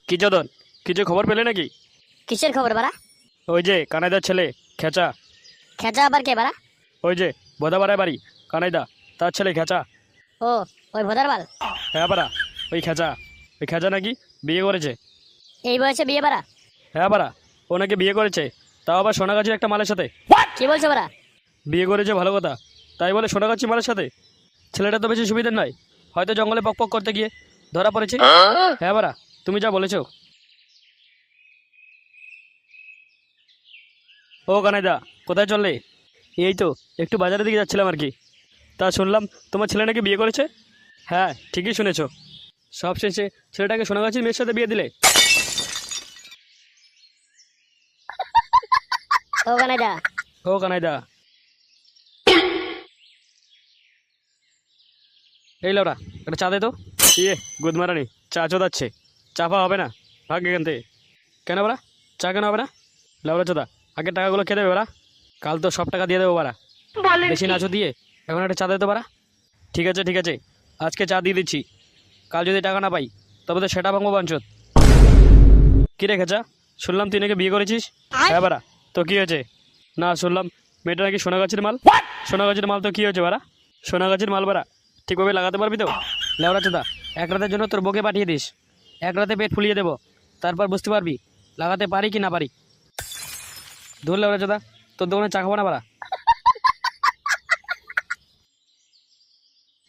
কি চোদন, কিছু খবর পেলে নাকি? কিসের খবর বাড়া? ওই যে কানাইদার ছেলে খেচা, খেচা আবার কে বাড়া? ওই যে বোধাবাড়ায় বাড়ি কানাইদা, তার ছেলে খেচা। ও, ওই ভোদার বাল। হ্যাঁ বাড়া, ওই খেচা নাকি বিয়ে করেছে। এই বয়সে বিয়ে বাড়া? হ্যাঁ বাড়া, ও নাকি বিয়ে করেছে, তাও আবার সোনাগাছির একটা মালের সাথে। কি বলছো বাড়া? বিয়ে করেছে ভালো কথা, তাই বলে সোনাগাছি মালের সাথে? ছেলেটা তো বেশি সুবিধার নয়, হয়তো জঙ্গলে পক করতে গিয়ে ধরা পড়েছে। হ্যাঁ বাড়া, তুমি যা বলেছো। ও কানাইদা, কোথায় চললে? এই তো একটু বাজারের দিকে যাচ্ছিলাম আর কি। তা শুনলাম তোমার ছেলে নাকি বিয়ে করেছে। হ্যাঁ ঠিকই শুনেছো, সব শেষে ছেলেটাকে সোনাগাছির মেয়ের সাথে বিয়ে দিলে। ওখানে যা। ও কানাইদা, এই লাউরা একটা চা দে তো। ইয়ে গুদমারানি, চা চোদাচ্ছে, চা পা হবে না, ভাগ এখান থেকে। কেন বাড়া, চা কেন হবে না? লাউরা চোদা, আগে টাকাগুলো খেয়ে দেবে বাড়া, কাল তো সব টাকা দিয়ে দেবো বাড়া। বেশি নাচো দিয়ে এখন একটা চা দে তো বাড়া। ঠিক আছে ঠিক আছে, আজকে চা দিয়ে দিচ্ছি, কাল যদি টাকা না পাই তবে তো সেটা ভাঙবো বাঞ্চত। কী রেখেছা, শুনলাম তুই নাকি বিয়ে করেছিস। হ্যাঁ বাড়া, তো কী হয়েছে? না শুনলাম মেয়েটা নাকি সোনাগাছির মাল। সোনাগাছির মাল তো কী হয়েছে বাড়া? সোনাগাছির মাল বাড়া ঠিকভাবে লাগাতে পারবি তো? লেওড়া চোদা, এক রাতের জন্য তোর বউকে পাঠিয়ে দিস, এক রাতে পেট ফুলিয়ে দেবো, তারপর বুঝতে পারবি লাগাতে পারি কি না পারি। ধর লেওড়া চোদা, তোর দোকানে চা খাবো না বাড়া।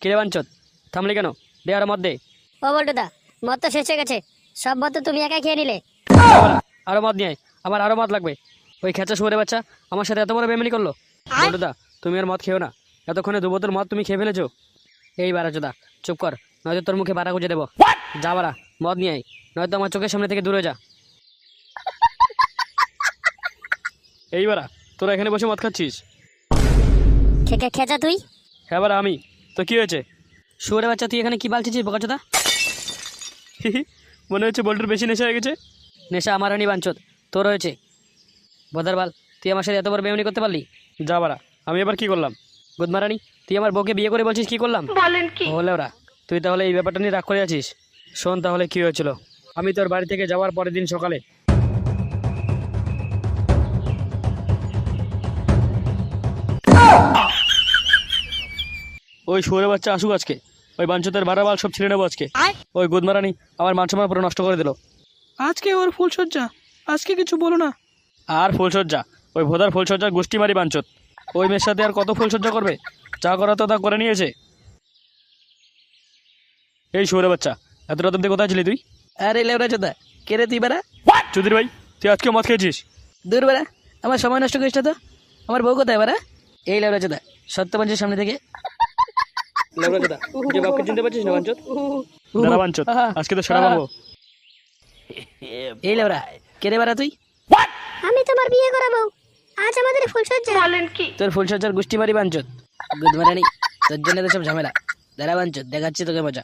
কিরে বাঞ্চত, থামলি কেন? দে আরো মদ দে। ও বল্টুদা, মদ তো শেষ হয়ে গেছে, সব মদ তো তুমি একাই খেয়ে নিলে। দে বাড়া, আরো মদ নিয়ে আয়, আমার আরো মদ লাগবে। ওই খেঁচা শুয়ারে বাচ্চা আমার সাথে এত বড় বেমানি করলো। বল্টুদা, তুমি আর মদ খেও না, এতক্ষণে 2 বোতল মদ তুমি খেয়ে ফেলেছো। এই বাড়া চোদা, চুপ কর, নয়তো তোর মুখে বাড়া গুঁজে দেবো। যা বাড়া, মদ নিয়ে আয়, নয়তো আমার চোখের সামনে থেকে দূরে যা। এই বাড়া, তোরা এখানে বসে মদ খাচ্ছিস? খেচা তুই? হ্যাঁ বাড়া আমি, তো কি হয়েছে? শুয়ারে বাচ্চা, তুই এখানে কি বালছিস বোকাচোদা? মনে হচ্ছে বল্টুর বেশি নেশা হয়ে গেছে। নেশা আমার হয়নি বাঞ্চত, তোর হয়েছে। বোধার বাল, তুই আমার সাথে এত বড় বেমানি করতে পারলি? যা বাড়া, আমি এবার কি করলাম? গুদমারানি, তুই আমার বউকে বিয়ে করে বলছিস কি করলাম? বলেন কি? হলে ওরা, তুই তাহলে এই ব্যাপারটা নিয়ে রাগ করে আছিস। শোন তাহলে কি হয়েছিল। আমি তোর বাড়ি থেকে যাওয়ার পরের দিন সকালে ওই শুয়োরে বাচ্চা আসুক আজকে, ওই বাঞ্চতের বারাবাল সব ছিঁড়ে নেবো আজকে। ওই গুদমারানি আমার মান সম্মান পুরো নষ্ট করে দিল। আজকে ওর ফুলসজ্জা, আজকে কিছু বলো না। আর ফুলসজ্জা, ওই ভোদার ফুলসজ্জার গোষ্ঠী মারি বাঞ্চত। ওই মেয়ের সাথে আর কত ফুলসজ্জা করবে? যা করা তো তা করে নিয়েছে। এই শুয়োরে বাচ্চা, এত রাত অব্দি কোথায় ছিলি তুই? আরে লেবরা চোদা, কে রে তুই বেড়া? চৌধুরী ভাই, তুই আজকেও মদ খেয়েছিস? দূর বেড়া, আমার সময় নষ্ট করিস না তো। আমার বউ কোথায় বেড়া? এই লেবরা চোদা, সত্যবাঞ্চের সামনে থেকে। যে বাপকে চিনতে পারছিস না বাঞ্চত? দাঁড়া বাঞ্চত, আজকে তো সেটা পাবো। এই লেবরা, কে রে বেড়া তুই? আমি তোমার বিয়ে করাবো, আজ আমাদের ফুলসজ্জা। তোর ফুলসজ্জার গোষ্ঠী মারি বাঞ্চত। গুদমারানি, তোর জন্য তো সব ঝামেলা। দাঁড়া বাঞ্চত, দেখাচ্ছি তোকে মজা।